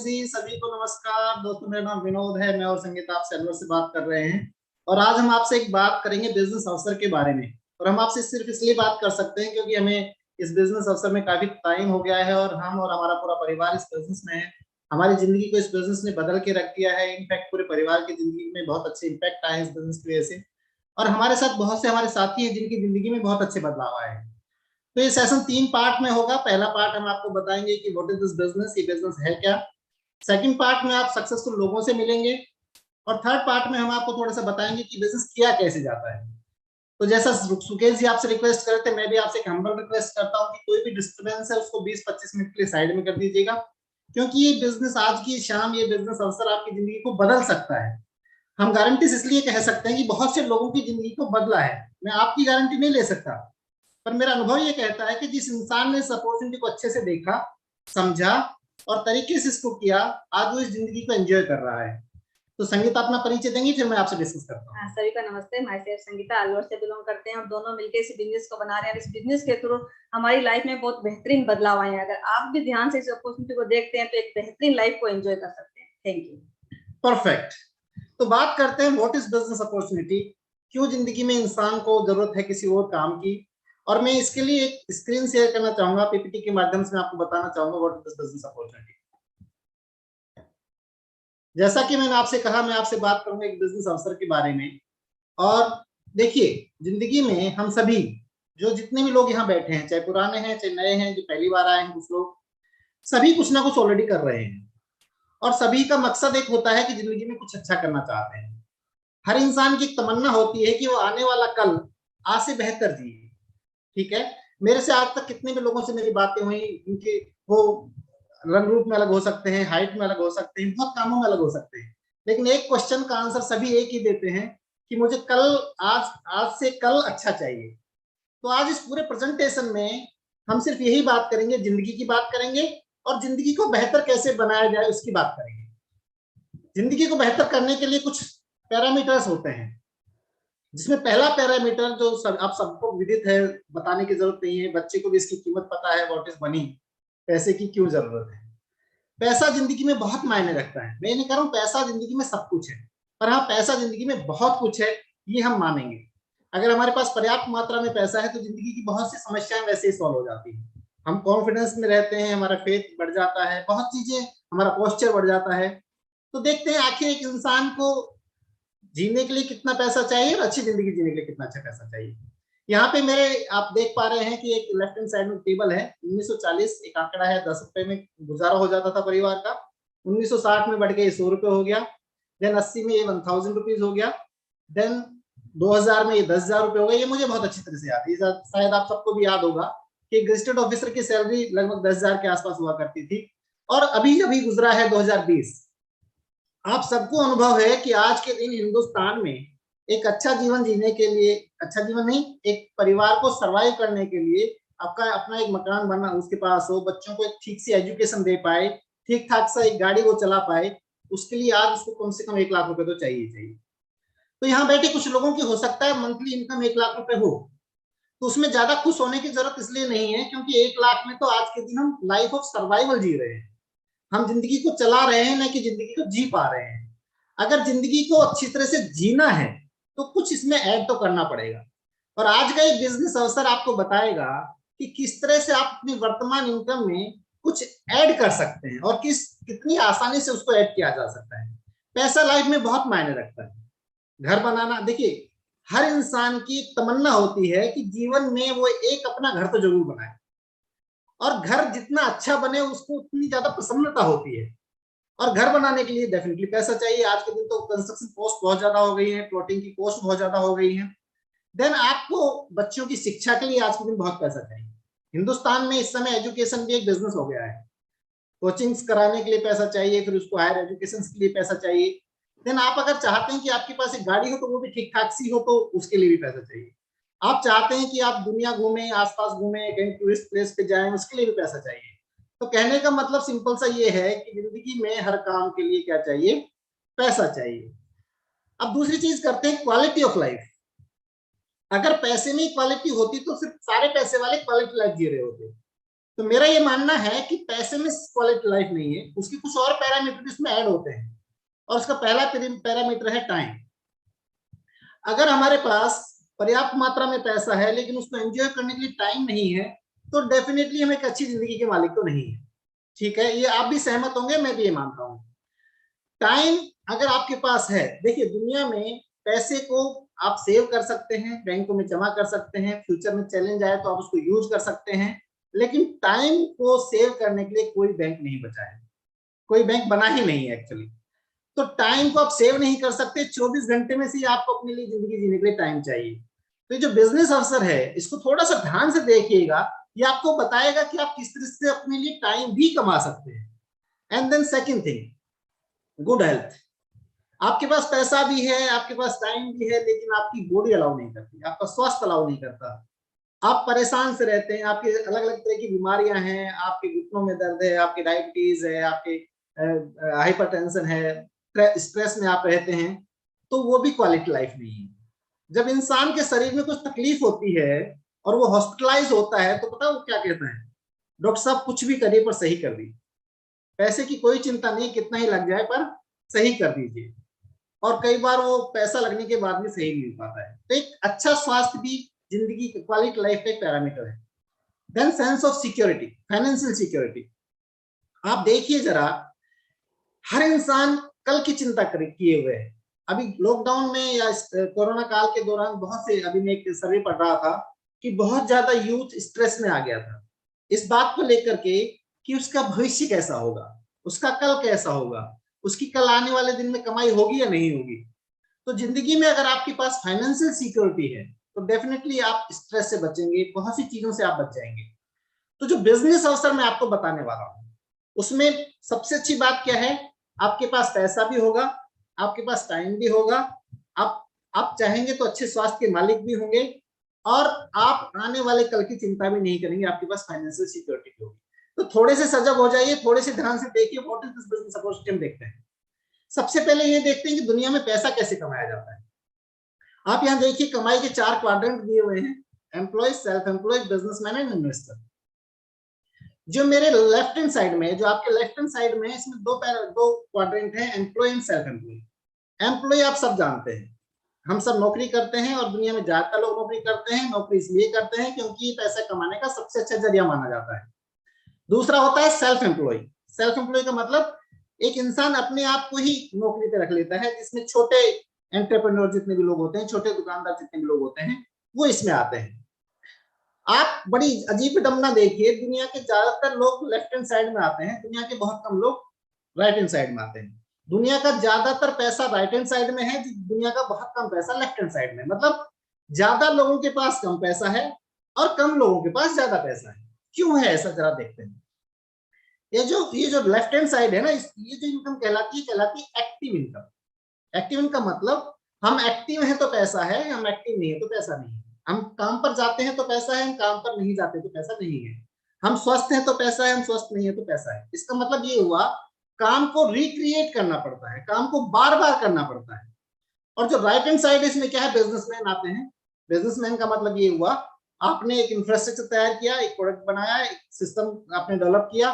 जी सभी को नमस्कार दोस्तों, मेरा नाम विनोद है। मैं और संगीता आपसे अलवर से बात कर रहे हैं और आज हम आपसे एक बात करेंगे बिजनेस अवसर के बारे में। और हम आपसे सिर्फ इसलिए बात कर सकते हैं क्योंकि हमें इस बिजनेस अवसर में काफी टाइम हो गया है और हम और हमारा पूरा परिवार इस बिजनेस में है। हमारी जिंदगी को इस बिजनेस ने बदल के रख दिया है। इनफैक्ट पूरे परिवार की जिंदगी में बहुत अच्छे इम्पैक्ट आए हैं इस बिजनेस की वजह से। और हमारे साथ बहुत से हमारे साथी हैं जिनकी जिंदगी में बहुत अच्छे बदलाव आए हैं। तो ये सेशन 3 पार्ट में होगा। पहला पार्ट हम आपको बताएंगे कि व्हाट इज दिस बिजनेस, ये बिजनेस है क्या। सेकंड पार्ट में आप सक्सेसफुल लोगों से मिलेंगे और थर्ड पार्ट में हम आपको थोड़ा सा बताएंगे कि बिजनेस किया कैसे जाता है। तो जैसा सुकेश जी आपसे रिक्वेस्ट कर रहे थे, मैं भी आपसे एक हम्बल रिक्वेस्ट करता हूँ कि कोई भी डिस्टर्बेंस है उसको 20-25 मिनट के लिए साइड में कर दीजिएगा, क्योंकि ये बिजनेस आज की शाम, ये बिजनेस अवसर आपकी जिंदगी को बदल सकता है। हम गारंटी इसलिए कह सकते हैं कि बहुत से लोगों की जिंदगी को बदला है। मैं आपकी गारंटी नहीं ले सकता, पर मेरा अनुभव ये कहता है कि जिस इंसान ने इस अपॉर्चुनिटी को अच्छे से देखा, समझा और तरीके से इसको किया, आज वो इस जिंदगी को एंजॉय कर रहा है। तो संगीता अपना परिचय देंगी, फिर मैं आपसे डिस्कस करता हूँ। सभी का नमस्ते। माय सेल्फ संगीता, अलवर से बिलोंग करते हैं। हम दोनों मिलकर इस बिजनेस को बना रहे हैं। इस बिजनेस के थ्रू हमारी लाइफ में बहुत बेहतरीन बदलाव आए हैं। अगर आप भी ध्यान से इस अपॉर्चुनिटी को देखते हैं तो एक बेहतरीन लाइफ को एंजॉय कर सकते हैं। Thank you. परफेक्ट। तो बात करते हैं व्हाट इज बिजनेस अपॉर्चुनिटी। क्यों जिंदगी में इंसान को जरूरत है किसी और काम की। और मैं इसके लिए एक स्क्रीन शेयर करना चाहूंगा, पीपीटी के माध्यम से मैं आपको बताना चाहूंगा व्हाट इज बिजनेस अपॉर्चुनिटी। जैसा कि मैंने आपसे कहा, मैं आपसे बात करूंगा एक बिजनेस अवसर के बारे में। और देखिए, जिंदगी में हम सभी, जो जितने भी लोग यहाँ बैठे हैं, चाहे पुराने हैं चाहे नए हैं, जो पहली बार आए हैं कुछ लोग, सभी कुछ ना कुछ ऑलरेडी कर रहे हैं। और सभी का मकसद एक होता है कि जिंदगी में कुछ अच्छा करना चाहते हैं। हर इंसान की एक तमन्ना होती है कि वो आने वाला कल आज से बेहतर जिए। ठीक है, मेरे से आज तक कितने भी लोगों से मेरी बातें हुई, उनके वो रंग रूप में अलग हो सकते हैं, हाइट में अलग हो सकते हैं, बहुत कामों में अलग हो सकते हैं, लेकिन एक क्वेश्चन का आंसर सभी एक ही देते हैं कि मुझे कल, आज आज से कल अच्छा चाहिए। तो आज इस पूरे प्रेजेंटेशन में हम सिर्फ यही बात करेंगे, जिंदगी की बात करेंगे और जिंदगी को बेहतर कैसे बनाया जाए उसकी बात करेंगे। जिंदगी को बेहतर करने के लिए कुछ पैरामीटर्स होते हैं, जिसमें पहला पैरामीटर जो आप सबको विदित है, बताने की जरूरत नहीं है, बच्चे को भी इसकी कीमत पता है, व्हाट इज मनी, पैसे की क्यों जरूरत है। पैसा जिंदगी में बहुत मायने रखता है। मैं नहीं कह रहा हूं पैसा जिंदगी में सब कुछ है, पर हाँ, पैसा जिंदगी में बहुत कुछ है, ये हम मानेंगे। अगर हमारे पास पर्याप्त मात्रा में पैसा है तो जिंदगी की बहुत सी समस्याएं वैसे ही सॉल्व हो जाती है। हम कॉन्फिडेंस में रहते हैं, हमारा फेथ बढ़ जाता है, बहुत चीजें, हमारा पोस्चर बढ़ जाता है। तो देखते हैं आखिर एक इंसान को जीने के लिए कितना पैसा चाहिए और अच्छी जिंदगी जीने के लिए कितना अच्छा पैसा चाहिए। यहाँ पे मेरे आप देख पा रहे हैं कि एक लेफ्ट हैंड साइड में टेबल है। 1940 एक आंकड़ा है, 10 रुपए में गुजारा हो जाता था परिवार का। 1960 में बढ़ के 100 रुपए हो गया। देन 80 में ये 1000 रुपीज हो गया। देन 2000 में ये 10,000 रुपए हो गए। ये मुझे बहुत अच्छी तरह से याद है, शायद आप सबको भी याद होगा कि गजेटेड ऑफिसर की सैलरी लगभग 10,000 के आसपास हुआ करती थी। और अभी अभी गुजरा है 2020। आप सबको अनुभव है कि आज के दिन हिंदुस्तान में एक अच्छा जीवन जीने के लिए, अच्छा जीवन नहीं, एक परिवार को सरवाइव करने के लिए आपका अपना एक मकान बना उसके पास हो, बच्चों को एक ठीक सी एजुकेशन दे पाए, ठीक ठाक सा एक गाड़ी वो चला पाए, उसके लिए आज उसको कम से कम 1 लाख रुपए तो चाहिए चाहिए। तो यहाँ बैठे कुछ लोगों की हो सकता है मंथली इनकम 1 लाख रुपए हो, तो उसमें ज्यादा खुश होने की जरूरत इसलिए नहीं है क्योंकि 1 लाख में तो आज के दिन हम लाइफ ऑफ सर्वाइवल जी रहे हैं। हम जिंदगी को चला रहे हैं, ना कि जिंदगी को जी पा रहे हैं। अगर जिंदगी को अच्छी तरह से जीना है तो कुछ इसमें ऐड तो करना पड़ेगा। और आज का एक बिजनेस अवसर आपको बताएगा कि किस तरह से आप अपनी वर्तमान इनकम में कुछ ऐड कर सकते हैं और कितनी आसानी से उसको ऐड किया जा सकता है। पैसा लाइफ में बहुत मायने रखता है। घर बनाना, देखिए, हर इंसान की तमन्ना होती है कि जीवन में वो एक अपना घर तो जरूर बनाए, और घर जितना अच्छा बने उसको उतनी ज्यादा प्रसन्नता होती है। और घर बनाने के लिए डेफिनेटली पैसा चाहिए। आज के दिन तो कंस्ट्रक्शन कॉस्ट बहुत ज्यादा हो गई है, प्लॉटिंग की कॉस्ट बहुत ज्यादा हो गई है। देन आपको बच्चों की शिक्षा के लिए आज के दिन बहुत पैसा चाहिए। हिंदुस्तान में इस समय एजुकेशन भी एक बिजनेस हो गया है। कोचिंग्स कराने के लिए पैसा चाहिए, फिर उसको हायर एजुकेशन के लिए पैसा चाहिए। देन आप अगर चाहते हैं कि आपके पास एक गाड़ी हो तो वो भी ठीक ठाक सी हो, तो उसके लिए भी पैसा चाहिए। आप चाहते हैं कि आप दुनिया घूमें, आसपास घूमें, कहीं टूरिस्ट प्लेस पे जाएं, उसके लिए भी पैसा चाहिए। तो कहने का मतलब सिंपल सा ये है कि जिंदगी में हर काम के लिए क्या चाहिए? पैसा चाहिए। अब दूसरी चीज करते हैं, क्वालिटी ऑफ लाइफ। अगर पैसे में क्वालिटी होती तो सिर्फ सारे पैसे वाले क्वालिटी लाइफ जी रहे होते। तो मेरा ये मानना है कि पैसे में क्वालिटी लाइफ नहीं है, उसके कुछ और पैरामीटर इसमें ऐड होते हैं, और उसका पहला पैरामीटर है टाइम। अगर हमारे पास पर्याप्त मात्रा में पैसा है लेकिन उसको एंजॉय करने के लिए टाइम नहीं है, तो डेफिनेटली हम एक अच्छी जिंदगी के मालिक तो नहीं है। ठीक है, ये आप भी सहमत होंगे, मैं भी ये मानता हूं। टाइम अगर आपके पास है, देखिए दुनिया में पैसे को आप सेव कर सकते हैं, बैंकों में जमा कर सकते हैं, फ्यूचर में चैलेंज आए तो आप उसको यूज कर सकते हैं, लेकिन टाइम को सेव करने के लिए कोई बैंक नहीं बचा है, कोई बैंक बना ही नहीं है एक्चुअली। तो टाइम को आप सेव नहीं कर सकते, 24 घंटे में से आपको अपने लिए जिंदगी जीने के लिए टाइम चाहिए। तो ये जो बिजनेस अवसर है इसको थोड़ा सा ध्यान से देखिएगा, ये आपको बताएगा कि आप किस तरह से अपने लिए टाइम भी कमा सकते हैं। And then second thing, good health. आपके पास पैसा भी है, आपके पास टाइम भी है, लेकिन आपकी बॉडी अलाउ नहीं करती, आपका स्वास्थ्य अलाउ नहीं करता, आप परेशान से रहते हैं, आपकी अलग अलग तरह की बीमारियां हैं, आपके घुटनों में दर्द है, आपके डायबिटीज है, आपके हाइपरटेंशन है, स्ट्रेस में आप रहते हैं, तो वो भी क्वालिटी लाइफ नहीं है। जब इंसान के शरीर में कुछ तकलीफ होती है और वो हॉस्पिटलाइज होता है, तो पता है वो क्या कहता है, डॉक्टर साहब कुछ भी करिए पर सही कर दीजिए, पैसे की कोई चिंता नहीं, कितना ही लग जाए पर सही कर दीजिए। और कई बार वो पैसा लगने के बाद भी सही नहीं हो पाता है। तो एक अच्छा स्वास्थ्य भी जिंदगी की क्वालिटी लाइफ का एक पैरामीटर है। Then sense of security, financial security. आप देखिए जरा, हर इंसान कल की चिंता किए हुए है। अभी लॉकडाउन में या कोरोना काल के दौरान बहुत से, अभी मैं एक सर्वे पढ़ रहा था कि बहुत ज्यादा यूथ स्ट्रेस में आ गया था इस बात को लेकर के कि उसका भविष्य कैसा होगा, उसका कल कैसा होगा, उसकी कल आने वाले दिन में कमाई होगी या नहीं होगी। तो जिंदगी में अगर आपके पास फाइनेंशियल सिक्योरिटी है तो डेफिनेटली आप स्ट्रेस से बचेंगे, बहुत सी चीजों से आप बच जाएंगे। तो जो बिजनेस अवसर मैं आपको बताने वाला हूं उसमें सबसे अच्छी बात क्या है, आपके पास पैसा भी होगा, आपके पास टाइम भी होगा, आप चाहेंगे तो अच्छे स्वास्थ्य के मालिक भी होंगे, और आप आने वाले कल की चिंता भी नहीं करेंगे, आपके पास फाइनेंशियल सिक्योरिटी होगी। तो थोड़े से सजग हो जाइए, थोड़े से ध्यान से देखिए what is this business opportunity हम देखते हैं। सबसे पहले ये देखते हैं कि दुनिया में पैसा कैसे कमाया जाता है। आप यहाँ देखिए कमाई के 4 क्वाड्रेंट दिए हुए हैं, employ, self employed, businessman and investor. जो मेरे लेफ्ट हैंड साइड में, जो आपके लेफ्ट हैंड साइड में है, इसमें दो क्वाड्रेंट है, employ and self employ. Employ आप सब जानते हैं, हम सब नौकरी करते हैं और दुनिया में ज्यादातर लोग नौकरी करते हैं। नौकरी इसलिए करते हैं क्योंकि पैसा कमाने का सबसे अच्छा जरिया माना जाता है। दूसरा होता है सेल्फ एम्प्लॉय। सेल्फ एम्प्लॉय का मतलब एक इंसान अपने आप को ही नौकरी पे रख लेता है, जिसमें छोटे एंटरप्रेन्योर जितने भी लोग होते हैं, छोटे दुकानदार जितने भी लोग होते हैं, वो इसमें आते हैं। आप बड़ी अजीब विडंबना देखिए, दुनिया के ज्यादातर लोग लेफ्ट हैंड साइड में आते हैं, दुनिया के बहुत कम लोग राइट हैंड साइड में आते हैं। दुनिया का ज्यादातर पैसा राइट हैंड साइड में है, दुनिया का बहुत कम पैसा लेफ्ट हैंड साइड में। मतलब ज्यादा लोगों के पास कम पैसा है और कम लोगों के पास ज्यादा पैसा है। क्यों है ऐसा, जरा देखते हैं। ये जो लेफ्ट हैंड साइड है ना, ये जो इनकम कहलाती है एक्टिव इनकम। एक्टिव इनकम मतलब हम एक्टिव हैं तो पैसा है, हम एक्टिव नहीं है तो पैसा नहीं है। हम काम पर जाते हैं तो पैसा है, हम काम पर नहीं जाते तो पैसा नहीं है। हम स्वस्थ हैं तो पैसा है, हम स्वस्थ नहीं है तो पैसा है। इसका मतलब ये हुआ, काम को रिक्रिएट करना पड़ता है, काम को बार बार करना पड़ता है। और जो राइट हैंड साइड इसमें क्या है, बिजनेसमैन आते हैं। बिजनेसमैन का मतलब ये हुआ, आपने एक इंफ्रास्ट्रक्चर तैयार किया, एक प्रोडक्ट बनाया, एक सिस्टम आपने डेवलप किया,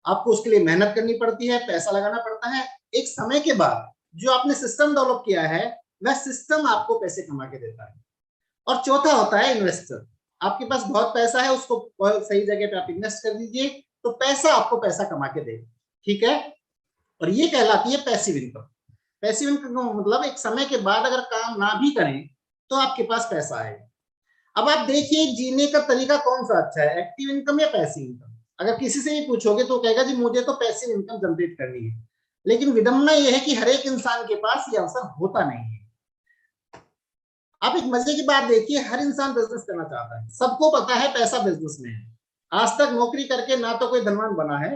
आपको उसके लिए मेहनत करनी पड़ती है, पैसा लगाना पड़ता है। एक समय के बाद जो आपने सिस्टम डेवलप किया है, वह सिस्टम आपको पैसे कमा के देता है। और चौथा होता है इन्वेस्टर। आपके पास बहुत पैसा है, उसको सही जगह पे आप इन्वेस्ट कर दीजिए तो पैसा आपको पैसा कमा के देगा। ठीक है, और ये कहलाती है पैसिव इनकम। पैसिव इनकम का मतलब एक समय के बाद अगर काम ना भी करें तो आपके पास पैसा आएगा। अब आप देखिए जीने का तरीका कौन सा अच्छा है, एक्टिव इनकम या पैसिव इनकम। अगर किसी से भी पूछोगे तो कहेगा जी मुझे तो पैसिव इनकम जनरेट करनी है। लेकिन विडंबना यह है कि हर एक इंसान के पास ये अवसर होता नहीं है। आप एक मजे की बात देखिए, हर इंसान बिजनेस करना चाहता है, सबको पता है पैसा बिजनेस में है। आज तक नौकरी करके ना तो कोई धनवान बना है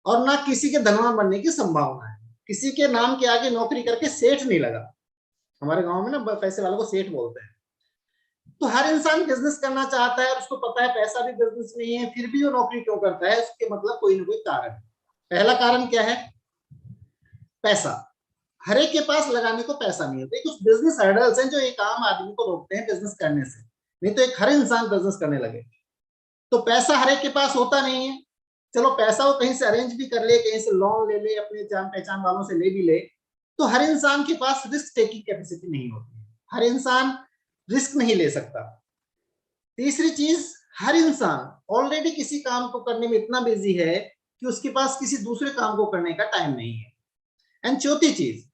और ना किसी के धनवान बनने की संभावना है। किसी के नाम के आगे नौकरी करके सेठ नहीं लगा। हमारे गांव में ना पैसे वालों को सेठ बोलते हैं। तो हर इंसान बिजनेस करना चाहता है और उसको पता है पैसा भी बिजनेस में ही है, फिर भी वो नौकरी क्यों करता है, उसके मतलब कोई ना कोई कारण है। पहला कारण क्या है, पैसा। हर एक के पास लगाने को पैसा नहीं होता। कुछ बिजनेस हर्डल्स हैं जो एक आम आदमी को रोकते हैं बिजनेस करने से, नहीं तो एक हर इंसान बिजनेस करने लगे। तो पैसा हर एक के पास होता नहीं है, चलो पैसा वो कहीं से अरेंज भी कर ले, कहीं से लोन ले ले, अपने जान पहचान वालों से ले भी ले, तो हर इंसान के पास रिस्क टेकिंग कैपेसिटी नहीं होती, हर इंसान रिस्क नहीं ले सकता। तीसरी चीज, हर इंसान ऑलरेडी किसी काम को करने में इतना बिजी है कि उसके पास किसी दूसरे काम को करने का टाइम नहीं है। एंड चौथी चीज,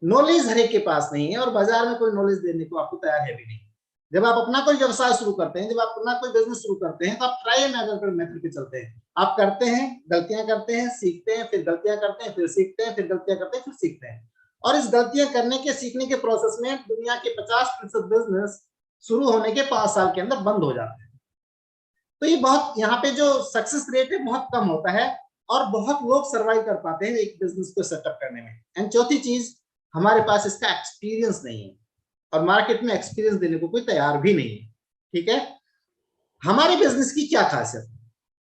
नॉलेज हर एक के पास नहीं है और बाजार में कोई नॉलेज देने को आपको तैयार है भी नहीं। जब आप अपना कोई व्यवसाय शुरू करते हैं, जब आप अपना कोई बिजनेस शुरू करते हैं, तो आप ट्राई एंड एरर मेथड पे चलते हैं। आप करते हैं, गलतियां करते हैं, सीखते हैं, फिर गलतियां करते हैं, फिर सीखते हैं, फिर गलतियां करते हैं, फिर सीखते हैं। और इस गलतियां करने के सीखने के प्रोसेस में दुनिया के 50% बिजनेस शुरू होने के 5 साल के अंदर बंद हो जाते हैं। तो ये बहुत, यहाँ पे जो सक्सेस रेट है बहुत कम होता है और बहुत लोग सर्वाइव कर पाते हैं एक बिजनेस को सेटअप करने में। एंड चौथी चीज, हमारे पास इसका एक्सपीरियंस नहीं है और मार्केट में एक्सपीरियंस देने को कोई तैयार भी नहीं है। ठीक है, हमारे बिजनेस की क्या खासियत है?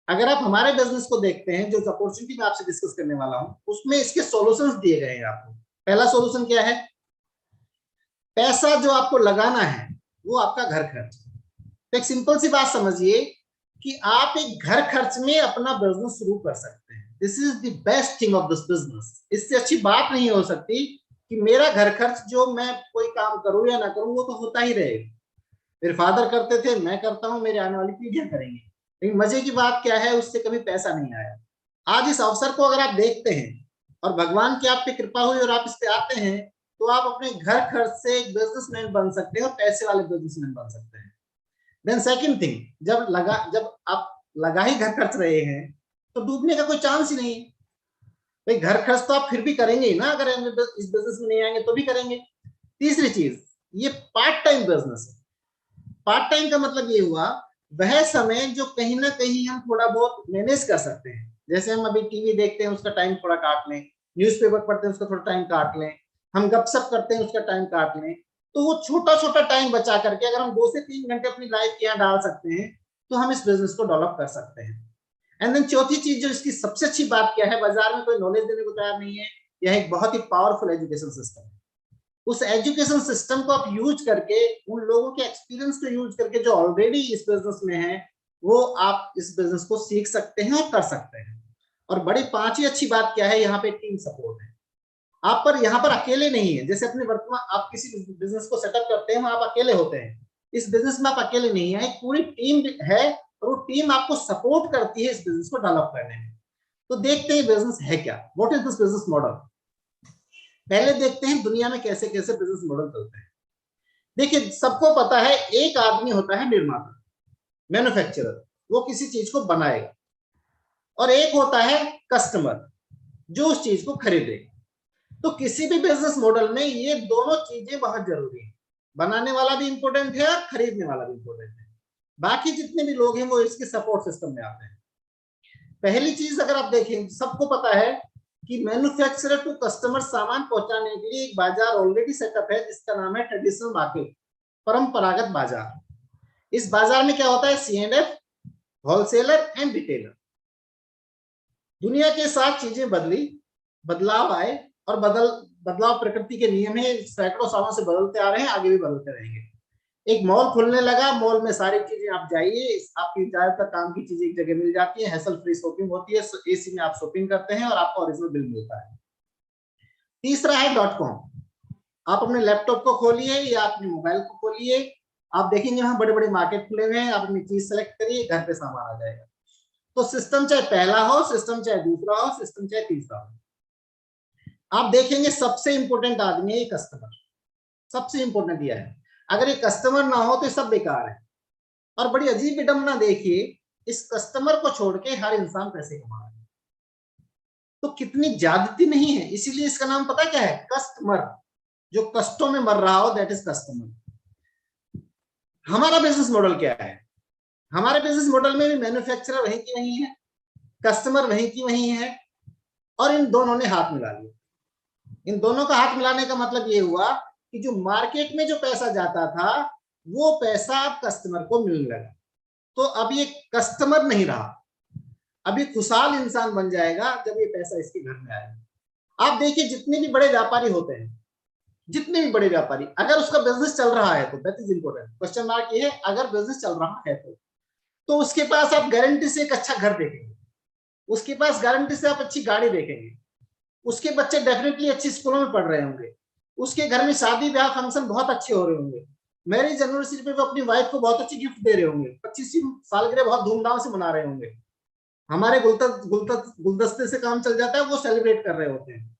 अगर आप हमारे बिजनेस को देखते हैं, जो अपॉर्चुनिटी मैं आपसे डिस्कस करने वाला हूं, उसमें इसके सॉल्यूशंस दिए गए हैं आपको। पहला सॉल्यूशन क्या है? पैसा जो आपको लगाना है वो आपका घर खर्च। तो एक सिंपल सी बात समझिए कि आप एक घर खर्च में अपना बिजनेस शुरू कर सकते हैं। This is the best thing of this business. इससे अच्छी बात नहीं हो सकती कि मेरा घर खर्च जो मैं कोई काम करूं या ना करूं वो तो होता ही रहेगा। मेरे फादर करते थे, मैं करता हूं, मेरे आने वाली पीढ़ियां करेंगे। लेकिन मजे की बात क्या है, उससे कभी पैसा नहीं आया। आज इस अवसर को अगर आप देखते हैं और भगवान की आप पे कृपा हुई और आप इस पे आते हैं, तो आप अपने घर खर्च से एक बिजनेसमैन बन सकते हैं और पैसे वाले बिजनेसमैन बन सकते हैं। देन सेकंड थिंग, जब आप लगा ही घर खर्च रहे हैं तो डूबने का कोई चांस ही नहीं है। भाई घर खर्च तो आप फिर भी करेंगे ही ना, अगर इस बिजनेस में नहीं आएंगे तो भी करेंगे। तीसरी चीज, ये पार्ट टाइम बिजनेस है। पार्ट टाइम का मतलब ये हुआ वह समय जो कहीं ना कहीं हम थोड़ा बहुत मैनेज कर सकते हैं। जैसे हम अभी टीवी देखते हैं, उसका टाइम थोड़ा काट लें, न्यूज़पेपर पढ़ते हैं, उसका थोड़ा टाइम काट लें, हम गपशप करते हैं, उसका टाइम काट लें। तो वो छोटा छोटा टाइम बचा करके अगर हम 2 से 3 घंटे अपनी लाइफ के यहाँ डाल सकते हैं, तो हम इस बिजनेस को डेवलप कर सकते हैं। एंड देन चौथी चीज, जो इसकी सबसे अच्छी बात क्या है, बाजार में कोई नॉलेज देने को तैयार नहीं है। यह एक बहुत ही पावरफुल एजुकेशन सिस्टम है। उस एजुकेशन सिस्टम को आप यूज करके, उन लोगों के एक्सपीरियंस को यूज करके जो ऑलरेडी इस बिजनेस में है, वो आप इस बिजनेस को सीख सकते हैं और कर सकते हैं। और बड़ी पांचवी अच्छी बात क्या है, यहाँ पे टीम सपोर्ट है। आप पर यहाँ पर अकेले नहीं है। जैसे अपने वर्तमान आप किसी बिजनेस को सेटअप करते हैं, आप अकेले होते हैं। इस बिजनेस में आप अकेले नहीं है, एक पूरी टीम है और वो टीम आपको सपोर्ट करती है इस बिजनेस को डेवलप करने में। तो देखते हैं बिजनेस है क्या, what is this business model. पहले देखते हैं दुनिया में कैसे कैसे बिजनेस मॉडल चलते हैं। देखिए, सबको पता है एक आदमी होता है निर्माता, मैन्युफैक्चरर, वो किसी चीज को बनाएगा, और एक होता है कस्टमर जो उस चीज को खरीदेगा। तो किसी भी बिजनेस मॉडल में ये दोनों चीजें बहुत जरूरी है। बनाने वाला भी इंपॉर्टेंट है और खरीदने वाला भी इंपॉर्टेंट है। बाकी जितने भी लोग हैं वो इसके सपोर्ट सिस्टम में आते हैं। पहली चीज अगर आप देखें, सबको पता है कि मैन्युफैक्चरर टू कस्टमर सामान पहुंचाने के लिए एक बाजार ऑलरेडी सेटअप है जिसका नाम है ट्रेडिशनल मार्केट, परंपरागत बाजार। इस बाजार में क्या होता है, C&F, होलसेलर एंड रिटेलर। दुनिया के साथ चीजें बदली, बदलाव आए, और बदलाव प्रकृति के नियम है, सैकड़ों सालों से बदलते आ रहे हैं, आगे भी बदलते रहेंगे। एक मॉल खुलने लगा, मॉल में सारी चीजें आप जाइए, आपकी ज्यादातर काम की चीजें एक जगह मिल जाती है, हैसल फ्री शॉपिंग होती है, AC में आप शॉपिंग करते हैं और आपको ओरिजिनल बिल मिलता है। तीसरा है .com। आप अपने लैपटॉप को खोलिए या अपने मोबाइल को खोलिए, आप देखेंगे वहां बड़े बड़े मार्केट खुले हुए हैं, आप अपनी चीज सेलेक्ट करिए, घर पे सामान आ जाएगा। तो सिस्टम चाहे पहला हो, सिस्टम चाहे दूसरा हो, सिस्टम चाहे तीसरा हो, आप देखेंगे सबसे इंपॉर्टेंट आदमी है कस्टमर। सबसे इंपॉर्टेंट यह है, अगर ये कस्टमर ना हो तो ये सब बेकार है। और बड़ी अजीब विडंबना देखिए, इस कस्टमर को छोड़ के हर इंसान पैसे कमा रहा है। तो कितनी ज्यादती नहीं है, इसीलिए इसका नाम पता क्या है, कस्टमर। जो कष्टों में मर रहा हो दैट इज कस्टमर। हमारा बिजनेस मॉडल क्या है, हमारे बिजनेस मॉडल में भी मैन्युफैक्चरर वहीं की वहीं है, कस्टमर वहीं की वहीं है, और इन दोनों ने हाथ मिला लिया। इन दोनों का हाथ मिलाने का मतलब ये हुआ कि जो मार्केट में जो पैसा जाता था वो पैसा अब कस्टमर को मिलने लगा। तो अब ये कस्टमर नहीं रहा, अभी खुशहाल इंसान बन जाएगा जब ये पैसा इसके घर में आएगा। आप देखिए, जितने भी बड़े व्यापारी होते हैं, जितने भी बड़े व्यापारी, अगर उसका बिजनेस चल रहा है तो that is important, question mark ये है, अगर बिजनेस चल रहा है तो उसके पास आप गारंटी से एक अच्छा घर देखेंगे। उसके पास गारंटी से आप अच्छी गाड़ी देखेंगे, उसके बच्चे डेफिनेटली अच्छी स्कूलों में पढ़ रहे होंगे, उसके घर में शादी ब्याह फंक्शन बहुत अच्छे हो रहे होंगे, मैरिज एनिवर्सरी पे वो अपनी वाइफ को बहुत अच्छी गिफ्ट दे रहे होंगे, 25वीं सालगिरह बहुत धूमधाम से मना रहे होंगे, हमारे गुलदस्ते से काम चल जाता है, वो सेलिब्रेट कर रहे होते हैं।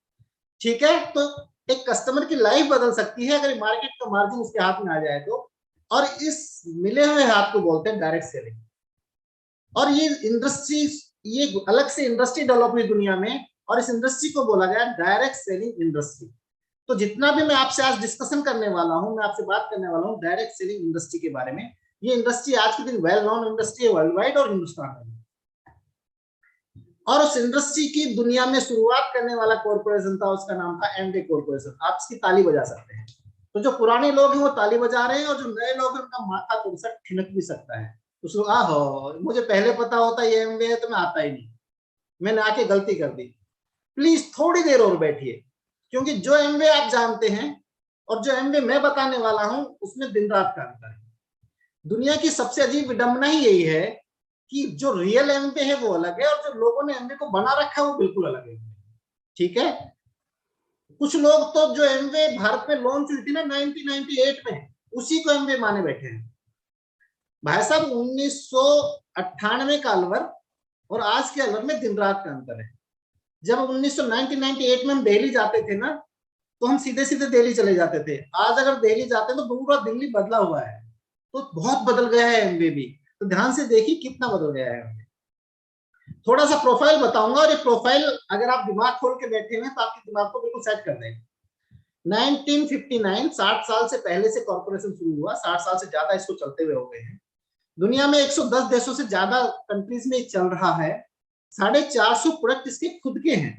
ठीक है, तो एक कस्टमर की लाइफ बदल सकती है अगर मार्केट का मार्जिन उसके हाथ में आ जाए तो, और इस मिले हुए हाथ को बोलते हैं डायरेक्ट सेलिंग। और ये इंडस्ट्री, ये अलग से इंडस्ट्री डेवलप हुई दुनिया में, और इस इंडस्ट्री को बोला गया डायरेक्ट सेलिंग इंडस्ट्री। तो जितना भी मैं आपसे आज डिस्कशन करने वाला हूं, मैं आपसे बात करने वाला हूं डायरेक्ट सेलिंग इंडस्ट्री के बारे में। ये इंडस्ट्री आज के दिन वेल नोन इंडस्ट्री है वर्ल्ड वाइड और हिंदुस्तान में, और उस इंडस्ट्री की दुनिया में शुरुआत करने वाला कॉर्पोरेशन था, उसका नाम था एमवे कॉर्पोरेशन। आप इसकी ताली बजा सकते हैं। तो जो पुराने लोग हैं वो ताली बजा रहे हैं, और जो नए लोग हैं उनका माथा थोड़ा सा ठिनक भी सकता है। तो आहो, मुझे पहले पता होता ये एमवे है तो मैं आता ही नहीं, मैंने आके गलती कर दी। प्लीज थोड़ी देर और बैठिए, क्योंकि जो एमवे आप जानते हैं और जो एमवे मैं बताने वाला हूं उसमें दिन रात का अंतर है। दुनिया की सबसे अजीब विडंबना ही यही है कि जो रियल एमवे है वो अलग है, और जो लोगों ने एमवे को बना रखा है वो बिल्कुल अलग है। ठीक है, कुछ लोग तो जो एमवे भारत में लॉन्च हुई थी ना 1998 में, उसी को एमवे माने बैठे हैं। भाई साहब, 1998 का अलवर और आज के अलवर में दिन रात का अंतर है। जब 1998 में हम दिल्ली जाते थे ना, तो हम सीधे सीधे दिल्ली चले जाते थे। आज अगर दिल्ली जाते हैं तो पूरा दिल्ली बदला हुआ है, तो बहुत बदल गया है एमवे भी। तो ध्यान से देखिए कितना बदल गया है। थोड़ा सा प्रोफाइल बताऊंगा, और ये प्रोफाइल अगर आप दिमाग खोल के बैठे हैं तो आपके दिमाग को बिल्कुल सेट कर देंगे। 1959, 60 साल से पहले से कॉर्पोरेशन शुरू हुआ, 60 साल से ज्यादा इसको चलते हुए हो गए हैं। दुनिया में 110 देशों से ज्यादा कंट्रीज में चल रहा है। 450 प्रोडक्ट इसके खुद के हैं,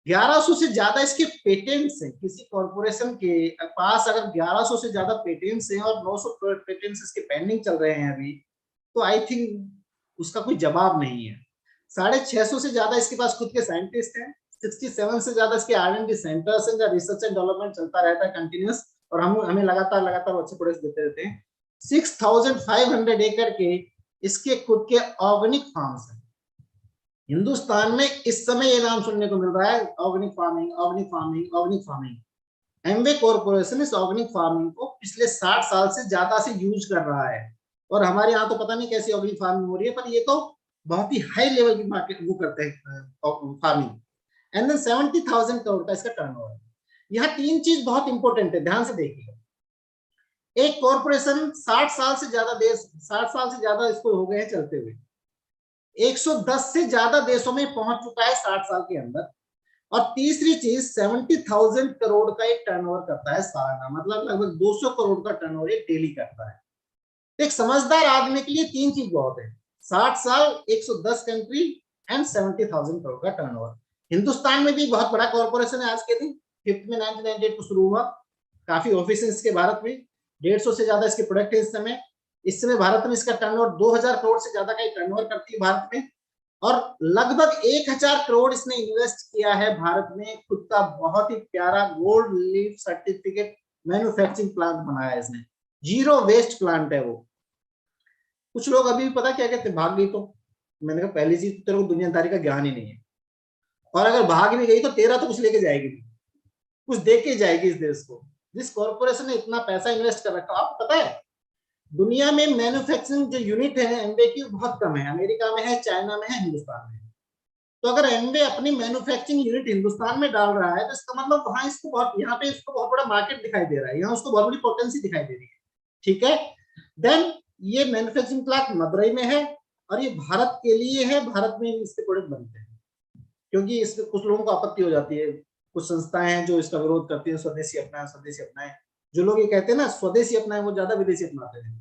1100 से ज्यादा इसके पेटेंट्स हैं। किसी कॉर्पोरेशन के पास अगर 1100 से ज्यादा पेटेंट्स हैं और 900 पेटेंट्स इसके पेंडिंग चल रहे हैं अभी, तो आई थिंक उसका कोई जवाब नहीं है। 650 से ज्यादा इसके पास खुद के साइंटिस्ट हैं, 67 से ज्यादा इसके R&D सेंटर्स हैं जहाँ रिसर्च एंड डेवलपमेंट चलता रहता है कंटिन्यूस, और हम हमें लगातार अच्छे प्रोडक्ट्स देते रहते हैं। 6500 एकड़ के इसके खुद के ऑर्गेनिक फार्म्स हैं। हिंदुस्तान में इस समय ये नाम सुनने को मिल रहा है, organic farming, organic farming, organic farming. Amway corporation इस ऑर्गेनिक फार्मिंग को पिछले 60 साल से ज्यादा से यूज कर रहा है, और हमारे यहाँ तो पता नहीं कैसी ऑर्गेनिक फार्मिंग हो रही है, पर ये तो बहुत ही हाई लेवल की मार्केट वो करते हैं फार्मिंग। एंड देन 70,000 करोड़ का इसका टर्नओवर है। यहाँ तीन चीज बहुत इंपॉर्टेंट है, ध्यान से देखिए। एक कॉर्पोरेशन 60 साल से ज्यादा इसको हो गए हैं चलते हुए, 110 से ज्यादा देशों में पहुंच चुका है 60 साल के अंदर, और तीसरी चीज 70,000 करोड़ का एक टर्नओवर करता है सालाना, मतलब लगभग 200 करोड़ का टर्नओवर डेली करता है। एक समझदार आदमी के लिए तीन चीज बहुत है, 60 साल, 110 कंट्री एंड 70,000 करोड़ का टर्नओवर। हिंदुस्तान में भी बहुत बड़ा कॉर्पोरेशन है आज के दिन, 5 में 1998 को शुरू हुआ, काफी ऑफिस इसके भारत में, 150 से ज्यादा इसके प्रोडक्ट है इस समय भारत में इसका टर्नओवर 2000 करोड़ से ज्यादा का टर्नओवर करती है भारत में, और लगभग 1000 करोड़ इसने इन्वेस्ट किया है भारत में। खुद का बहुत ही प्यारा gold leaf certificate manufacturing plant बनाया है इसने, जीरो वेस्ट प्लांट है वो। कुछ लोग अभी भी पता क्या कहते हैं, भाग गई तो। मैंने कहा पहली चीज तेरे को दुनियादारी का ज्ञान ही नहीं है, और अगर भाग भी गई तो तेरा तो कुछ लेके जाएगी नहीं, कुछ दे के जाएगी इस देश को। जिस कॉर्पोरेशन ने इतना पैसा इन्वेस्ट कर रखा, आपको पता है दुनिया में मैन्युफैक्चरिंग जो यूनिट है एमवे की बहुत कम है, अमेरिका में है, चाइना में है, हिंदुस्तान में। तो अगर एमवे अपनी मैन्युफैक्चरिंग यूनिट हिंदुस्तान में डाल रहा है तो इसका मतलब वहां इसको बहुत, यहाँ पे इसको बहुत बड़ा मार्केट दिखाई दे रहा है, यहाँ उसको बहुत बड़ी पोटेंसी दिखाई दे रही है। ठीक है, देन ये मैन्युफैक्चरिंग प्लांट मदुरई में है, और ये भारत के लिए है, भारत में इसके प्रोडक्ट बनते हैं। क्योंकि इसमें कुछ लोगों को आपत्ति हो जाती है, कुछ संस्थाएं हैं जो इसका विरोध करती है, स्वदेशी अपनाएं, स्वदेशी अपनाएं। जो लोग ये कहते हैं ना स्वदेशी अपनाएं, वो ज्यादा विदेशी अपनाते हैं।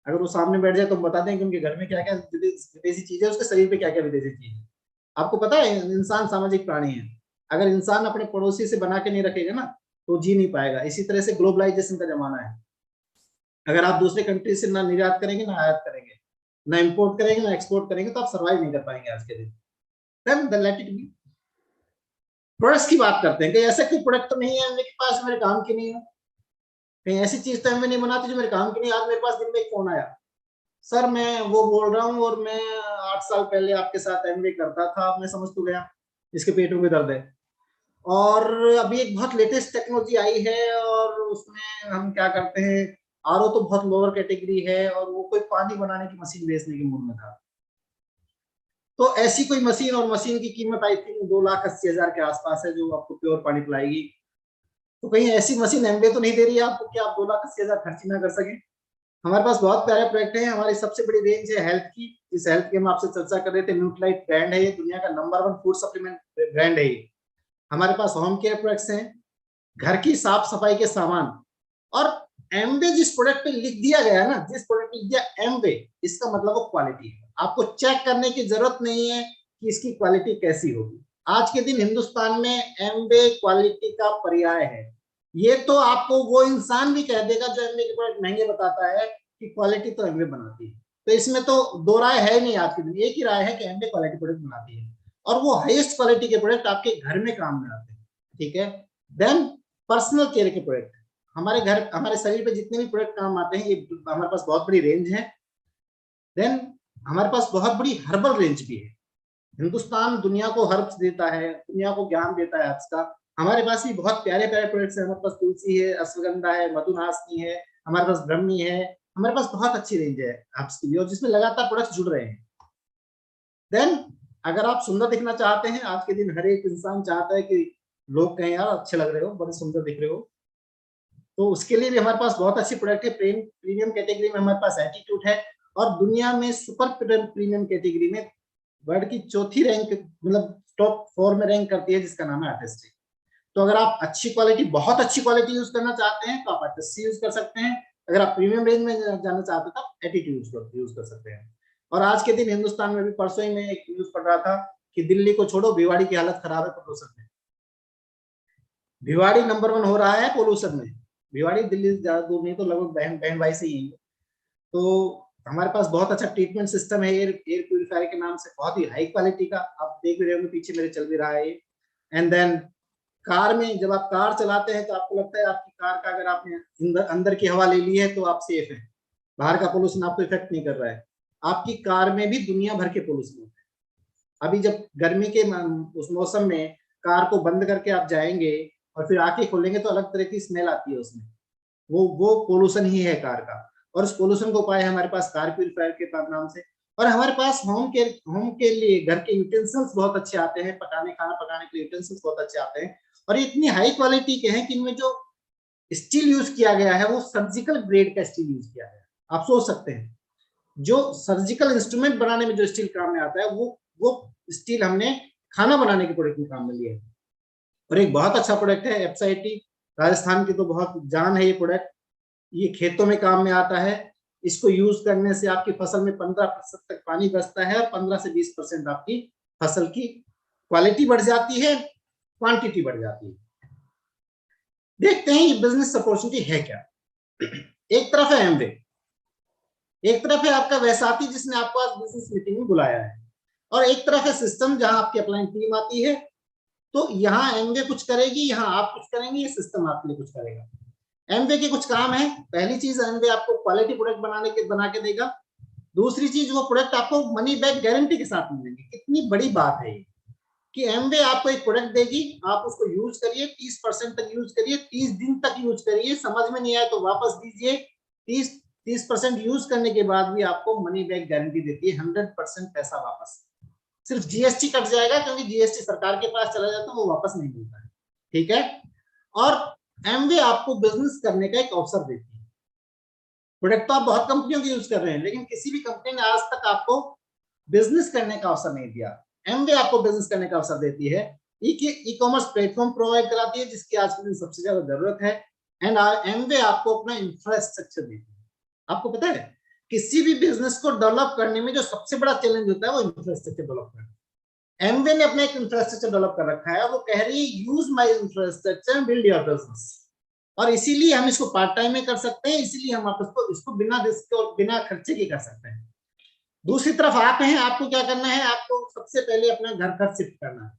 अगर वो सामने बैठ जाए तो बता दें कि उनके घर में क्या क्या विदेशी चीज है, उसके शरीर पे क्या क्या विदेशी चीज है। आपको पता है इंसान सामाजिक प्राणी है, अगर इंसान अपने पड़ोसी से बना के नहीं रखेगा ना तो जी नहीं पाएगा। इसी तरह से ग्लोबलाइजेशन का जमाना है, अगर आप दूसरे कंट्री से ना निर्यात करेंगे, ना आयात करेंगे, ना इम्पोर्ट करेंगे, ना एक्सपोर्ट करेंगे, तो आप सर्वाइव नहीं कर पाएंगे आज के दिन। Then let it be. Products की बात करते हैं, कि ऐसा कोई प्रोडक्ट तो नहीं है मेरे पास मेरे काम की नहीं है, कहीं ऐसी चीज तो हमें नहीं बनाती जो मेरे काम की नहीं। आज मेरे पास दिन में एक फोन आया, सर मैं वो बोल रहा हूँ और मैं 8 साल पहले आपके साथ एमबीए करता था, अब मैं समझ तो गया इसके पेटों में दर्द है। और अभी एक बहुत लेटेस्ट टेक्नोलॉजी आई है और उसमें हम क्या करते हैं, आरओ तो बहुत लोअर कैटेगरी है और वो कोई पानी बनाने की मशीन बेचने के मूड में था। तो ऐसी कोई मशीन, और मशीन की कीमत आई थिंक 2,80,000 के आसपास है जो आपको प्योर पानी पिलाएगी। तो कहीं ऐसी मशीन एमबीए तो नहीं दे रही है आपको कि आप 2,80,000 खर्च ना कर सके। हमारे पास बहुत प्यारे प्रोडक्ट हैं। हमारी सबसे बड़ी रेंज है हेल्थ की। इस हेल्थ की हम आपसे चर्चा कर रहे थे, न्यूट्राइट ब्रांड है, ये दुनिया का नंबर 1 फूड सप्लीमेंट ब्रांड है ये। हमारे पास होम केयर प्रोडक्ट्स हैं, घर की साफ सफाई के सामान। और एमवे जिस प्रोडक्ट पे लिख दिया गया है ना, जिस प्रोडक्ट पे लिख दिया एमवे, इसका मतलब वो क्वालिटी है। आपको चेक करने की जरूरत नहीं है कि इसकी क्वालिटी कैसी होगी। आज के दिन हिंदुस्तान में एमवे क्वालिटी का पर्याय है। ये तो आपको वो इंसान भी कह देगा जो एमवे के प्रोडक्ट महंगे बताता है कि क्वालिटी तो एमवे बनाती है। तो इसमें तो दो राय है नहीं, आज के दिन एक ही राय है कि एमवे क्वालिटी प्रोडक्ट बनाती है और वो हाईएस्ट क्वालिटी के प्रोडक्ट आपके घर में काम में आते हैं। ठीक है। देन पर्सनल केयर के प्रोडक्ट, हमारे घर, हमारे शरीर पे जितने भी प्रोडक्ट काम आते हैं, ये हमारे पास बहुत बड़ी रेंज है। देन हमारे पास बहुत बड़ी हर्बल रेंज भी है। हिंदुस्तान दुनिया को हर्ब्स देता है, दुनिया को ज्ञान देता है हर्ब्स का। हमारे पास भी बहुत प्यारे प्यारे प्रोडक्ट्स हैं। हमारे पास तुलसी है, अश्वगंधा है, मधुनाशनी है, हमारे पास ब्रह्मी है। हमारे पास बहुत अच्छी रेंज है हर्ब्स की भी, और जिसमें लगातार प्रोडक्ट्स जुड़ रहे हैं। देन अगर आप सुंदर दिखना चाहते हैं, आज के दिन हर एक इंसान चाहता है कि लोग कहें यार अच्छे लग रहे हो, बड़े सुंदर दिख रहे हो, तो उसके लिए भी हमारे पास बहुत अच्छी प्रोडक्ट है। प्रीमियम कैटेगरी में हमारे पास एटीट्यूड है, और दुनिया में सुपर प्रीमियम कैटेगरी में वर्ल्ड की चौथी रैंक, मतलब टॉप 4 में रैंक करती है, जिसका नाम है आर्टिस्टिक। तो अगर आप अच्छी क्वालिटी, बहुत अच्छी क्वालिटी यूज करना चाहते हैं तो आप आर्टिस्टिक यूज कर सकते हैं। अगर आप प्रीमियम रेंज में जाना चाहते हैं तो आप एटीट्यूड यूज कर सकते हैं। और आज के दिन हिंदुस्तान में भी, परसों ही मैं एक न्यूज पढ़ रहा था कि दिल्ली को छोड़ो, भिवाड़ी की हालत खराब है प्रदूषण में। भिवाड़ी नंबर 1 हो रहा है पोल्यूशन में। भिवाड़ी दिल्ली से ज्यादा दूर नहीं, तो लगभग बहन बहन भाई से ही है। तो हमारे पास बहुत अच्छा ट्रीटमेंट सिस्टम है एयर प्यूरिफायर के नाम से, बहुत ही हाई क्वालिटी का। आप देख रहे होंगे पीछे मेरे चल भी रहा है। एंड देन कार में जब आप कार चलाते हैं तो आपको लगता है आपकी कार का, अगर आपने अंदर की हवा ले ली है तो आप सेफ है, बाहर का पोल्यूशन आपको इफेक्ट नहीं कर रहा है। आपकी कार में भी दुनिया भर के पोल्यूशन होते हैं। अभी जब गर्मी के उस मौसम में कार को बंद करके आप जाएंगे और फिर आके खोलेंगे तो अलग तरह की स्मेल आती है उसमें, वो पोल्यूशन ही है कार का। और उस पोल्यूशन को उपाय हमारे पास कार प्यूरिफायर के नाम से। और हमारे पास होम के लिए घर के यूटेंसिल्स बहुत अच्छे आते हैं, खाना पकाने के लिए यूटेंसिल्स बहुत अच्छे आते हैं। और इतनी हाई क्वालिटी के हैं कि इनमें जो स्टील यूज किया गया है वो सर्जिकल ग्रेड का स्टील यूज किया गया है। आप सोच सकते हैं, जो सर्जिकल इंस्ट्रूमेंट बनाने में जो स्टील काम में आता है, वो स्टील हमने खाना बनाने के प्रोडक्ट में काम में लिया है। और एक बहुत अच्छा प्रोडक्ट है एप्साइटी, राजस्थान की तो बहुत जान है ये प्रोडक्ट। ये खेतों में काम में आता है। इसको यूज करने से आपकी फसल में 15% तक पानी बचता है और 15 से 20% आपकी फसल की क्वालिटी बढ़ जाती है, क्वांटिटी बढ़ जाती है। देखते हैं ये बिजनेस अपॉर्चुनिटी है क्या। एक तरफ है एमवे, एक तरफ है आपका वैसाती जिसने आपको आज बिजनेस मीटिंग में बुलाया है, और एक तरफ है सिस्टम जहां आपकी अपलाइन टीम आती है। तो यहाँ एमवे कुछ करेगी, यहाँ आप कुछ करेंगे, ये सिस्टम आपके लिए कुछ करेगा। एमवे के कुछ काम है। पहली चीज, एमवे आपको क्वालिटी प्रोडक्ट बना के देगा। दूसरी चीज, वो प्रोडक्ट आपको मनी बैक गारंटी के साथ मिलेंगे। कितनी बड़ी बात है ये कि एमवे आपको एक प्रोडक्ट देगी, आप उसको यूज करिए, 30% तक यूज करिए, 30 दिन तक यूज करिए, समझ में नहीं आए तो वापस दीजिए। 30% यूज करने के बाद भी आपको मनी बैक गारंटी देती है, 100% पैसा वापस। सिर्फ जीएसटी कट जाएगा, क्योंकि जीएसटी सरकार के पास चला जाता है, वो वापस नहीं मिलता है। ठीक है। और एमवे आपको बिजनेस करने का एक अवसर देती है। प्रोडक्ट तो आप बहुत कंपनियों के यूज कर रहे हैं, लेकिन किसी भी कंपनी ने आज तक आपको बिजनेस करने का अवसर नहीं दिया। एमवे आपको बिजनेस करने का अवसर देती है। ई कॉमर्स प्लेटफॉर्म प्रोवाइड कराती है, जिसकी आज के दिन सबसे ज्यादा जरूरत है। एंड एमवे आपको अपना इंफ्रास्ट्रक्चर देती है। आपको पता है, किसी भी बिजनेस को डेवलप करने में जो सबसे बड़ा चैलेंज होता है वो इंफ्रास्ट्रक्चर डेवलप करना। एमवे ने अपना एक इंफ्रास्ट्रक्चर डेवलप कर रखा है। वो कह रही है use my infrastructure, build your business. और इसीलिए हम इसको पार्ट टाइम में कर सकते हैं, इसीलिए हम आप इसको बिना रिस्क और बिना खर्चे के कर सकते हैं। दूसरी तरफ आप हैं, आपको क्या करना है, आपको सबसे पहले अपना घर खर्च शिफ्ट करना है।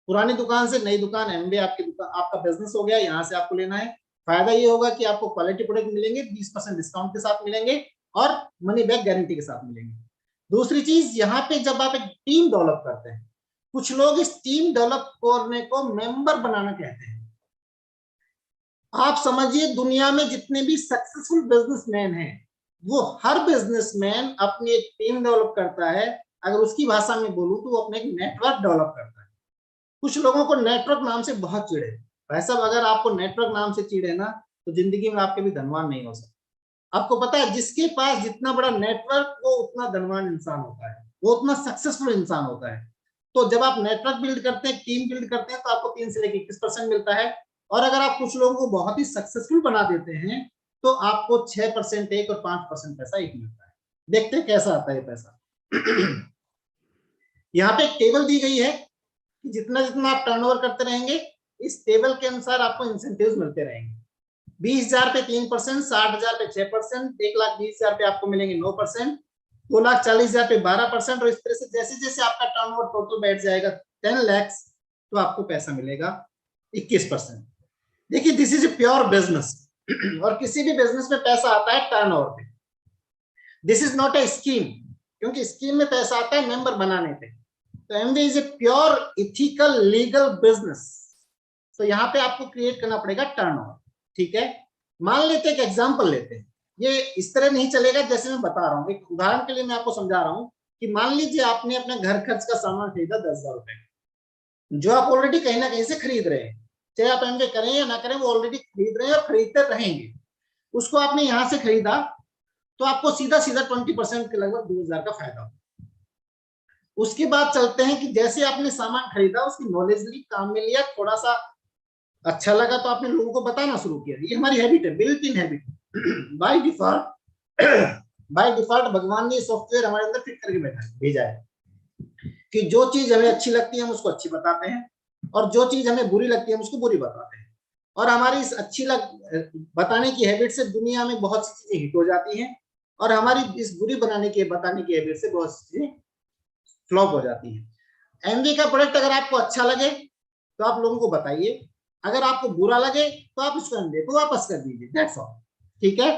पुरानी दुकान से नई दुकान, एमवे आपकी दुकान, आपका बिजनेस हो गया, यहाँ से आपको लेना है। फायदा ये होगा कि आपको क्वालिटी प्रोडक्ट मिलेंगे, 20% डिस्काउंट के साथ मिलेंगे। और मनी बैक गारंटी के साथ मिलेंगे। दूसरी चीज, यहाँ पे जब आप एक टीम डेवलप करते हैं, कुछ लोग इस टीम डेवलप करने को मेंबर बनाना कहते हैं। आप समझिए दुनिया में जितने भी सक्सेसफुल बिजनेसमैन हैं, वो हर बिजनेसमैन अपनी एक टीम डेवलप करता है। अगर उसकी भाषा में बोलूं तो वो अपने एक नेटवर्क डेवलप करता है। कुछ लोगों को नेटवर्क नाम से बहुत चिढ़े। भाई साहब, अगर आपको नेटवर्क नाम से चिढ़े ना, तो जिंदगी में आप कभी धनवान नहीं हो सकते। आपको पता है, जिसके पास जितना बड़ा नेटवर्क, वो उतना धनवान इंसान होता है, वो उतना सक्सेसफुल इंसान होता है। तो जब आप नेटवर्क बिल्ड करते हैं, टीम बिल्ड करते हैं, तो आपको 3 से लेकर 21% मिलता है। और अगर आप कुछ लोगों को बहुत ही सक्सेसफुल बना देते हैं, तो आपको 6% एक और 5% पैसा एक मिलता है। देखते हैं कैसा आता है पैसा। यहाँ पे एक टेबल दी गई है कि जितना जितना आप टर्नओवर करते रहेंगे, इस टेबल के अनुसार आपको इंसेंटिव्स मिलते रहेंगे। 20,000 पे 3%, 60,000 पे 6%, 1,20,000 पे आपको मिलेंगे 9%, 2,40,000 पे 12%, और इस तरह से जैसे जैसे आपका टर्नओवर टोटल बैठ जाएगा 10 लाख, तो आपको पैसा मिलेगा 21%। देखिए, this is a pure business. और किसी भी बिजनेस में पैसा आता है टर्नओवर पे। This is not a scheme, क्योंकि स्कीम में पैसा आता है मेंबर बनाने पे। तो Amway is a pure ethical legal business. तो यहाँ पे आपको क्रिएट करना पड़ेगा टर्नओवर। ठीक है, मान लेते हैं, एक एग्जांपल लेते हैं। ये इस तरह नहीं चलेगा जैसे मैं बता रहा हूँ, एक उदाहरण के लिए मैं आपको समझा रहा हूँ कि मान लीजिए आपने अपने घर खर्च का सामान खरीदा 10,000 रुपए, जो आप ऑलरेडी कहीं ना कहीं से खरीद रहे हैं, चाहे आप एमवे करें या ना करें, वो ऑलरेडी खरीद रहे हैं और खरीदते रहेंगे। उसको आपने यहां से खरीदा, तो आपको सीधा सीधा 20% के लगभग 2,000 का फायदा होगा। उसके बाद चलते हैं कि जैसे आपने सामान खरीदा, उसकी नॉलेज ली, काम में लिया, थोड़ा सा अच्छा लगा तो आपने लोगों को बताना शुरू किया। ये हमारी हैबिट है, built in habit. By default by default भगवान ने सॉफ्टवेयर हमारे अंदर फिट करके भेजा है कि जो चीज हमें अच्छी लगती है हम उसको अच्छी बताते हैं, और जो चीज हमें बुरी लगती है हम उसको बुरी बताते हैं। और हमारी इस बताने की हैबिट से दुनिया में बहुत सी चीजें हिट हो जाती हैं, और हमारी इस बुरी बताने की हैबिट से बहुत सी चीजें फ्लॉप हो जाती है। एमवे का प्रोडक्ट अगर आपको अच्छा लगे तो आप लोगों को बताइए, अगर आपको बुरा लगे तो आप उसको एमवे को वापस कर दीजिए, दैट्स ऑल। ठीक है,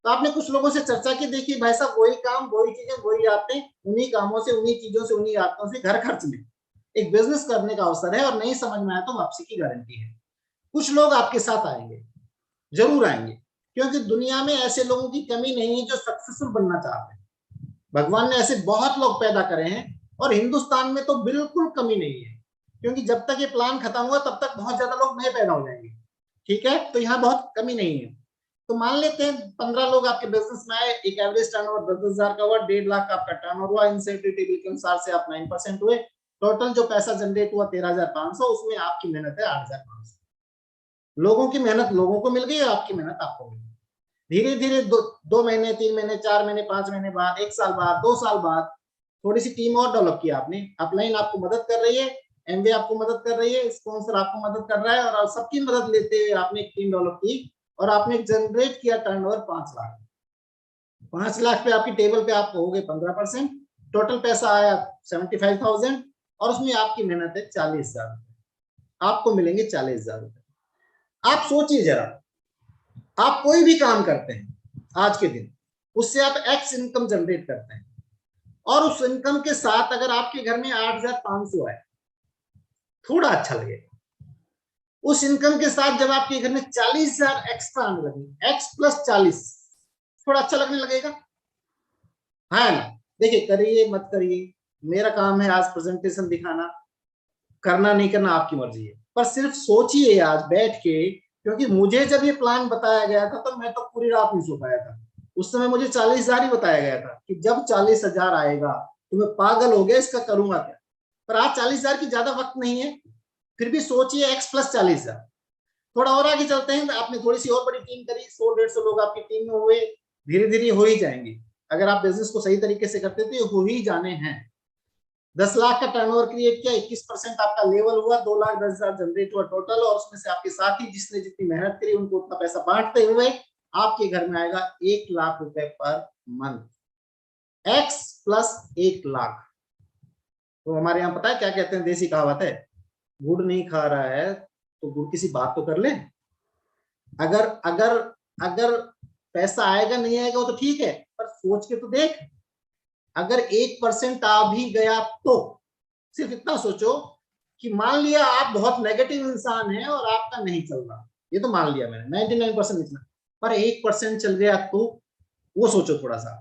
तो आपने कुछ लोगों से चर्चा की, देखिए भाई साहब, वही काम, वही चीजें, वही आते, उन्हीं कामों से, उन्हीं चीजों से, उन्हीं आदतों से घर खर्च में एक बिजनेस करने का अवसर है, और नहीं समझ में आया तो वापसी की गारंटी है। कुछ लोग आपके साथ आएंगे, जरूर आएंगे, क्योंकि दुनिया में ऐसे लोगों की कमी नहीं है जो सक्सेसफुल बनना चाहते हैं। भगवान ने ऐसे बहुत लोग पैदा करे हैं, और हिंदुस्तान में तो बिल्कुल कमी नहीं है, क्योंकि जब तक ये प्लान खत्म हुआ तब तक बहुत ज्यादा लोग नए पैदा हो जाएंगे। ठीक है, तो यहाँ बहुत कमी नहीं है। तो मान लेते हैं 15 लोग आपके बिजनेस में आए, एक एवरेज टर्नओवर 10,000 का हुआ, 1.5 लाख का आपका टर्नओवर हुआ, इंसेंटिव टेबल के अनुसार से आप 9% हुए, टोटल जो पैसा जनरेट हुआ 13,500, उसमें आपकी मेहनत है 8,500। लोगों की मेहनत लोगों को मिल गई, आपकी मेहनत आपको मिल गई। धीरे धीरे 2 महीने, 3 महीने, 4 महीने, 5 महीने बाद, 1 साल बाद, 2 साल बाद, थोड़ी सी टीम और डेवलप किया आपने, अपलाइन आपको मदद कर रही है, एमवे आपको मदद कर रही है, स्पॉन्सर आपको मदद कर रहा है, और सबकी मदद लेते हुए आपने एक टीम डेवलप की, और आपने जनरेट किया टर्नओवर 5 लाख। 5 लाख पे आपकी टेबल पे आप हो गए 15%, टोटल पैसा आया 75,000, और उसमें आपकी मेहनत है 40,000, आपको मिलेंगे 40,000 रुपए। आप सोचिए जरा, आप कोई भी काम करते हैं आज के दिन, उससे आप एक्स इनकम जनरेट करते हैं, और उस इनकम के साथ अगर आपके घर में 8,500 आए, थोड़ा अच्छा लगेगा। उस इनकम के साथ जब आपके घर में 40,000 एक्स्ट्रा आने लगे, एक्स प्लस 40, थोड़ा अच्छा लगने लगेगा, है ना? देखिए, करिए मत करिए, मेरा काम है आज प्रेजेंटेशन दिखाना, करना नहीं करना आपकी मर्जी है, पर सिर्फ सोचिए आज बैठ के, क्योंकि मुझे जब ये प्लान बताया गया था तो मैं तो पूरी रात नहीं सो पाया था। उस समय मुझे 40,000 ही बताया गया था कि जब 40,000 आएगा तो मैं पागल हो गया, इसका करूंगा क्या। पर आज 40,000 की ज्यादा वक्त नहीं है, फिर भी सोचिए एक्स प्लस 40,000। थोड़ा और आगे चलते हैं, आपने थोड़ी सी और बड़ी टीम करी, 100-150 लोग आपकी टीम में हुए, धीरे धीरे हो ही जाएंगे। अगर आप बिजनेस को सही तरीके से करते तो ये हो ही जाने हैं। 10 लाख का टर्नओवर क्रिएट किया, 21% आपका लेवल हुआ, 2,10,000 जनरेट हुआ टोटल, और उसमें से आपके साथ ही जिसने जितनी मेहनत करी उनको उतना पैसा बांटते हुए आपके घर में आएगा 1 लाख रुपए per month. X plus 1 lakh. तो हमारे यहाँ पता है क्या कहते हैं, देसी कहावत है, गुड़ नहीं खा रहा है तो गुड़ किसी बात तो कर ले। अगर अगर अगर पैसा आएगा नहीं आएगा वो तो ठीक है, पर सोच के तो देख, अगर 1% आ भी गया तो सिर्फ इतना सोचो कि मान लिया आप बहुत नेगेटिव इंसान हैं और आपका नहीं चल रहा, ये तो मान लिया मैंने 99% इतना, पर 1% चल गया तो वो सोचो थोड़ा सा।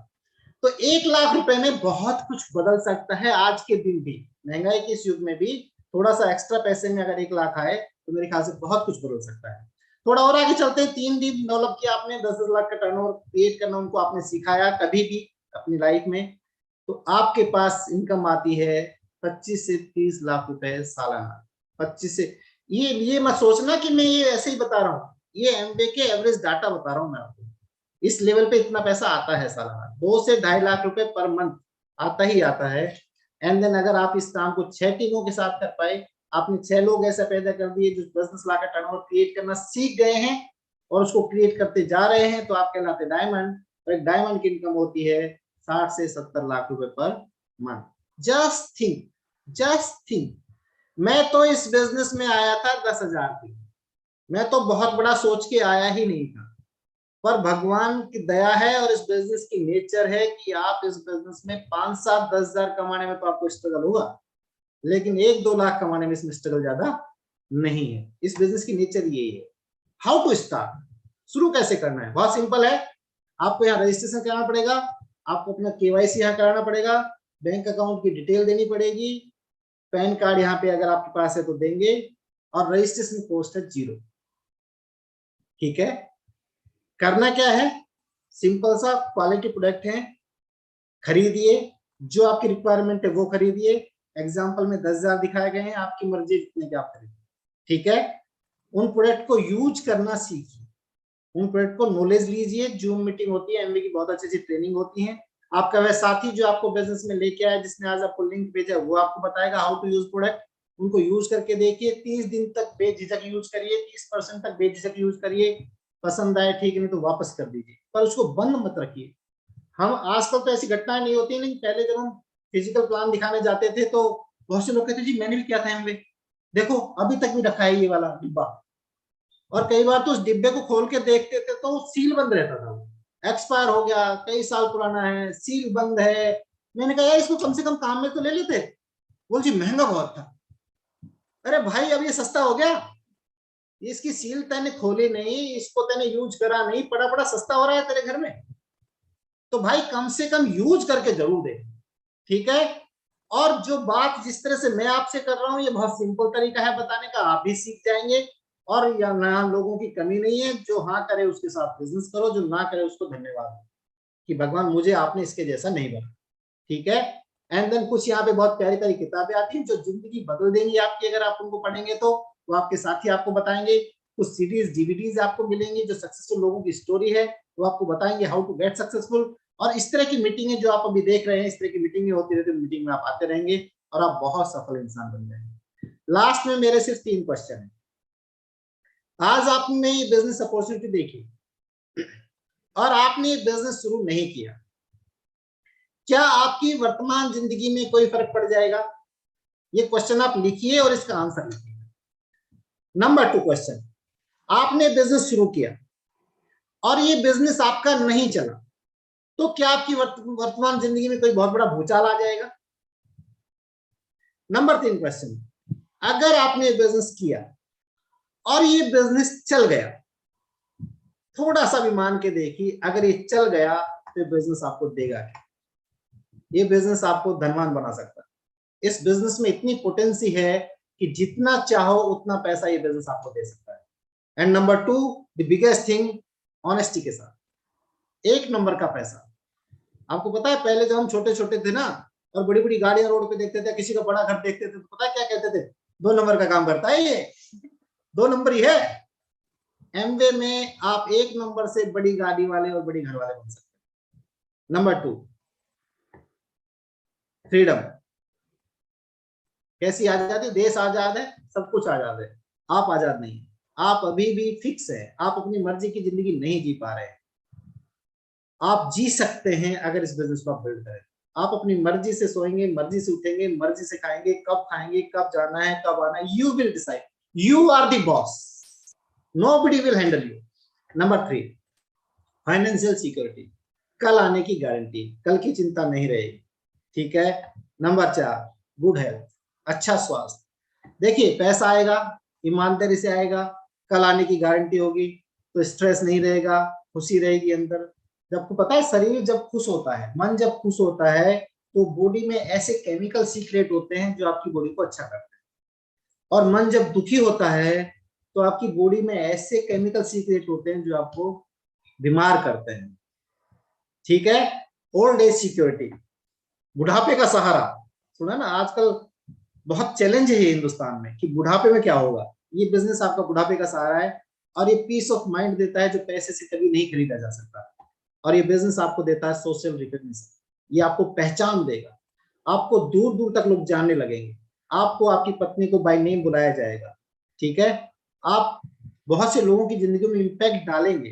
तो 1 लाख रुपए में बहुत कुछ बदल सकता है आज के दिन भी, महंगाई के इस युग में भी थोड़ा सा एक्स्ट्रा पैसे में अगर 1 लाख आए तो मेरे ख्याल से बहुत कुछ बदल सकता है। थोड़ा और आगे चलते हैं। 3 दिन डेवलप किया आपने, 10-10 लाख का टर्नओवर क्रिएट करना उनको आपने सिखाया कभी भी अपनी लाइफ में, तो आपके पास इनकम आती है 25 से 30 लाख रुपए सालाना। 25 से, ये मत सोचना कि मैं ये ऐसे ही बता रहा हूँ, ये एमबीए के एवरेज डाटा बता रहा हूँ मैं आपको। इस लेवल पे इतना पैसा आता है सालाना, 2 से 2.5 लाख रुपए पर मंथ आता ही आता है। एंड देन अगर आप इस काम को 6 टीमों के साथ कर पाए, आपने 6 लोग ऐसा पैदा कर दिए जो 10-10 लाख का टर्नओवर क्रिएट करना सीख गए हैं और उसको क्रिएट करते जा रहे हैं, तो आप कहलाते डायमंड। और एक डायमंड की इनकम होती है 60 से 70 लाख रुपए पर मंथ। जस्ट थिंक, मैं तो इस बिजनेस में आया था 10,000 की, मैं तो बहुत बड़ा सोच के आया ही नहीं था, पर भगवान की दया है और इस बिजनेस की नेचर है कि आप इस बिजनेस में 5-7-10,000 कमाने में तो आपको स्ट्रगल होगा, लेकिन 1-2 लाख कमाने में इसमें स्ट्रगल ज्यादा नहीं है। इस बिजनेस की नेचर यही है। हाउ टू स्टार्ट, शुरू कैसे करना है, बहुत सिंपल है। आपको यहाँ रजिस्ट्रेशन कराना पड़ेगा, आपको अपना केवाईसी यहाँ कराना पड़ेगा, बैंक अकाउंट की डिटेल देनी पड़ेगी, पैन कार्ड यहाँ पे अगर आपके पास है तो देंगे, और रजिस्ट्रेशन कॉस्ट है 0। ठीक है, करना क्या है, सिंपल सा, क्वालिटी प्रोडक्ट है, खरीदिए, जो आपकी रिक्वायरमेंट है वो खरीदिए। एग्जांपल में 10,000 दिखाए गए हैं, आपकी मर्जी जितने के आप खरीदिए। ठीक है, उन प्रोडक्ट को यूज करना सीखिए, उन प्रोडक्ट को नॉलेज लीजिए। जूम मीटिंग होती है, एमबी की बहुत अच्छी ट्रेनिंग होती है। आपका वह साथी जो आपको बिजनेस में लेके आया, जिसने आज आपको लिंक भेजा, वो आपको बताएगा हाउ टू यूज प्रोडक्ट। उनको यूज करके देखिए, 30 दिन तक बेझिझक यूज करिए, 30% तक बेझिझक यूज करिए, पसंद आए ठीक, नहीं तो वापस कर दीजिए, पर उसको बंद मत रखिए। हम आजकल तो ऐसी घटनाएं नहीं होती, लेकिन पहले जब हम फिजिकल प्लान दिखाने जाते थे तो बहुत से लोग कहते जी मैंने भी किया था एमवे, देखो अभी तक भी रखा है ये वाला डिब्बा, और कई बार तो उस डिब्बे को खोल के देखते थे तो सील बंद रहता था, एक्सपायर हो गया, कई साल पुराना है, सील बंद है। मैंने कहा यार इसको कम से कम काम में तो ले लेते, बोल जी महंगा बहुत था। अरे भाई अब ये सस्ता हो गया, इसकी सील तैने खोली नहीं, इसको तैने यूज करा नहीं, पड़ा पड़ा सस्ता हो रहा है तेरे घर में, तो भाई कम से कम यूज करके जरूर दे। ठीक है, और जो बात जिस तरह से मैं आपसे कर रहा हूं, ये बहुत सिंपल तरीका है बताने का, आप भी सीख जाएंगे। और यहाँ लोगों की कमी नहीं है, जो हाँ करे उसके साथ बिजनेस करो, जो ना करे उसको धन्यवाद कि भगवान मुझे आपने इसके जैसा नहीं बना। ठीक है, एंड देन कुछ यहाँ पे बहुत प्यारी प्यारी किताबें आती हैं जो जिंदगी बदल देंगी आपकी, अगर आप उनको पढ़ेंगे तो वो आपके साथी आपको बताएंगे। कुछ सीडीज डीवीडीज आपको मिलेंगी जो सक्सेसफुल लोगों की स्टोरी है, वो आपको बताएंगे हाउ टू गेट सक्सेसफुल। और इस तरह की मीटिंगें जो आप अभी देख रहे हैं, इस तरह की मीटिंगें होती रहती है, मीटिंग में आप आते रहेंगे और आप बहुत सफल इंसान बन जाएंगे। लास्ट में मेरे सिर्फ 3 क्वेश्चन है। आज आपने ये बिजनेस अपॉर्चुनिटी देखी और आपने ये बिजनेस शुरू नहीं किया, क्या आपकी वर्तमान जिंदगी में कोई फर्क पड़ जाएगा? ये क्वेश्चन आप लिखिए और इसका आंसर लिखिए। नंबर 2 क्वेश्चन, आपने बिजनेस शुरू किया और ये बिजनेस आपका नहीं चला, तो क्या आपकी वर्तमान जिंदगी में कोई बहुत बड़ा भूचाल आ जाएगा? नंबर 3 क्वेश्चन, अगर आपने बिजनेस किया और ये बिजनेस चल गया, थोड़ा सा भी मान के देखिए, अगर ये चल गया तो बिजनेस आपको देगा क्या? ये बिजनेस आपको धनवान बना सकता है। इस बिजनेस में इतनी पोटेंसी है कि जितना चाहो उतना पैसा ये बिजनेस आपको दे सकता है। And number 2, the biggest thing, honesty के साथ, 1 नंबर का पैसा। आपको पता है पहले जब हम छोटे छोटे थे ना और बड़ी बड़ी गाड़ियां रोड पे देखते थे, किसी का बड़ा घर देखते थे, तो पता है क्या कहते थे? 2 नंबर का काम करता है ये, 2 नंबर ही है। एमवे में आप 1 नंबर से बड़ी गाड़ी वाले और बड़ी घर वाले बन सकते हैं। Number 2, freedom. कैसी आजादी? देश आजाद है, सब कुछ आजाद है, आप आजाद नहीं, आप अभी भी फिक्स है, आप अपनी मर्जी की जिंदगी नहीं जी पा रहे हैं। आप जी सकते हैं अगर इस बिजनेस को आप बिल्ड करें। आप अपनी मर्जी से सोएंगे, मर्जी से उठेंगे, मर्जी से खाएंगे, कब जाना है, कब आना है, you will decide, you are the boss, nobody will handle you. Number 3, financial security. कल आने की गारंटी, कल की चिंता नहीं रहेगी। ठीक है। नंबर 4, गुड हेल्थ, अच्छा स्वास्थ्य। देखिए पैसा आएगा, ईमानदारी से आएगा, कल आने की गारंटी होगी, तो स्ट्रेस नहीं रहेगा, खुशी रहेगी अंदर। जब को पता है शरीर जब खुश होता है, मन जब खुश होता है, तो बॉडी में ऐसे केमिकल सीक्रेट होते हैं जो आपकी बॉडी को अच्छा करते हैं। और मन जब दुखी होता है तो आपकी बॉडी में ऐसे केमिकल सीक्रेट होते हैं जो आपको बीमार करते हैं। ठीक है। ओल्ड एज सिक्योरिटी, बुढ़ापे का सहारा। सुना ना, आजकल बहुत चैलेंज है ये हिंदुस्तान में कि बुढ़ापे में क्या होगा। ये बिजनेस आपका बुढ़ापे का सहारा है, और ये पीस ऑफ माइंड देता है जो पैसे से कभी नहीं खरीदा जा सकता। और ये बिजनेस आपको देता है सोशल रिकॉग्निशन, ये आपको पहचान देगा, आपको दूर दूर तक लोग जानने लगेंगे, आपको आपकी पत्नी को बाय नेम बुलाया जाएगा। ठीक है। आप बहुत से लोगों की जिंदगी में इम्पैक्ट डालेंगे,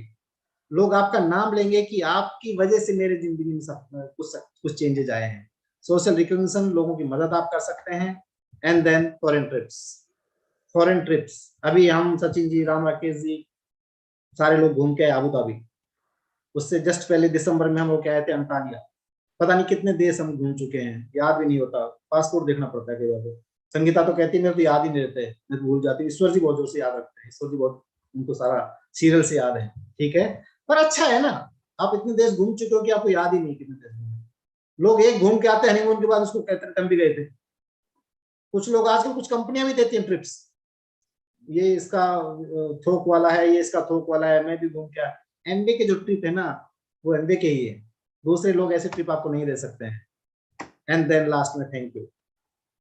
लोग आपका नाम लेंगे कि आपकी वजह से मेरे जिंदगी में सब कुछ चेंजेस आए हैं। सोशल रिकॉग्निशन, लोगों की मदद आप कर सकते हैं। And then foreign trips. अभी हम सचिन जी, राम राकेश जी, सारे लोग घूम के आए अबू धाबी। उससे जस्ट पहले दिसंबर में हम लोग आए थे अंतालिया। पता नहीं कितने देश हम घूम चुके हैं, याद भी नहीं होता, पासपोर्ट देखना पड़ता है कई बार। संगीता तो कहती है मेरे तो याद ही नहीं रहते, मैं भूल जाती हूँ। ईश्वर जी बहुत जोर से याद रखते हैं, ईश्वर जी बहुत, उनको सारा सीरियल से याद है। ठीक है। पर अच्छा है ना, आप इतने देश घूम चुके हो कि आपको याद ही नहीं कितने देश घूमे। लोग एक घूम के आते हैं हनीमून के बाद, उसको कहते हैं हम भी गए थे। कुछ लोग आजकल, कुछ कंपनियां भी देती हैं ट्रिप्स, ये इसका थोक वाला है, ये इसका थोक वाला है, मैं भी घूम के आया। एमबे के जो ट्रिप है ना, वो एमबे के ही है, दूसरे लोग ऐसे ट्रिप आपको नहीं दे सकते हैं। एंड देन लास्ट में थैंक यू,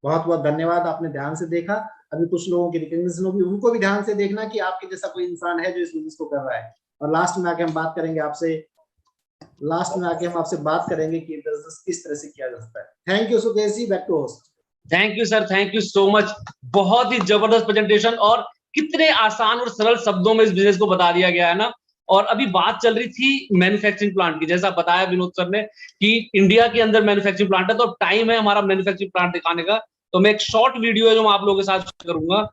बहुत बहुत धन्यवाद, आपने ध्यान से देखा। अभी कुछ लोगों की रिकॉग्निशन होगी, उनको भी ध्यान से देखना कि आपके जैसा कोई इंसान है जो इस बिजनेस को कर रहा है। और लास्ट में आके हम बात करेंगे आपसे, कि बिजनेस किस तरह से किया जा सकता है। Thank you Sukesh ji, back to host. Thank you sir, thank you so much. बहुत ही जबरदस्त प्रेजेंटेशन, और कितने आसान और सरल शब्दों में इस बिजनेस को बता दिया गया है ना। और अभी बात चल रही थी मैन्युफैक्चरिंग प्लांट की, जैसा बताया विनोद सर ने कि इंडिया के अंदर मैन्युफैक्चरिंग प्लांट है, तो टाइम है हमारा मैन्युफैक्चरिंग प्लांट दिखाने का। तो मैं एक शॉर्ट वीडियो है जो मैं आप लोगों के साथ करूंगा।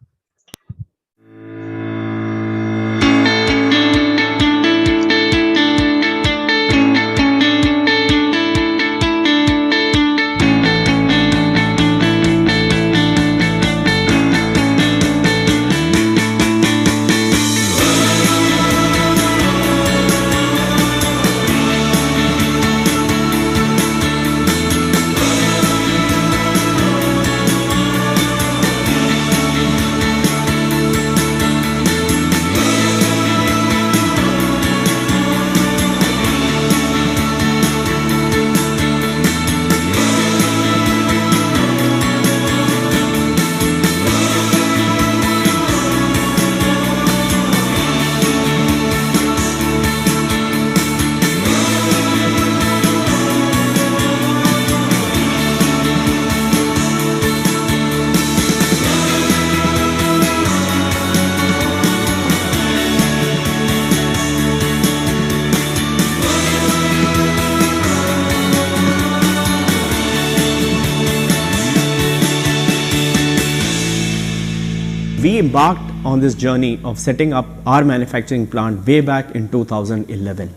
We embarked on this journey of setting up our manufacturing plant way back in 2011.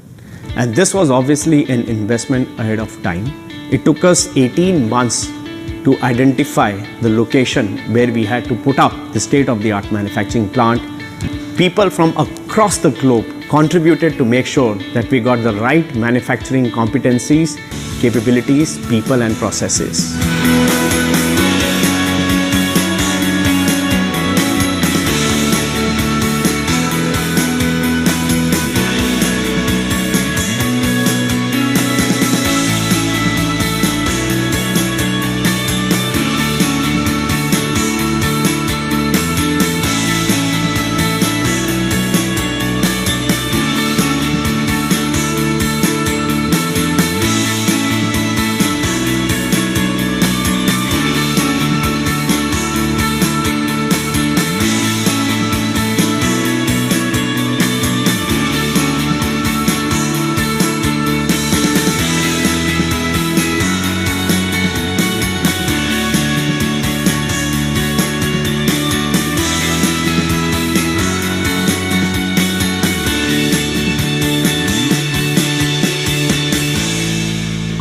And this was obviously an investment ahead of time. It took us 18 months to identify the location where we had to put up the state-of-the-art manufacturing plant. People from across the globe contributed to make sure that we got the right manufacturing competencies, capabilities, people and processes.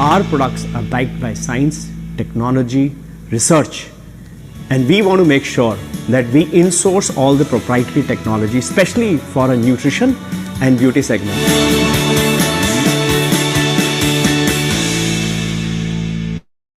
our products are backed by science, technology, research, and we want to make sure that we insource all the proprietary technology, especially for a nutrition and beauty segment.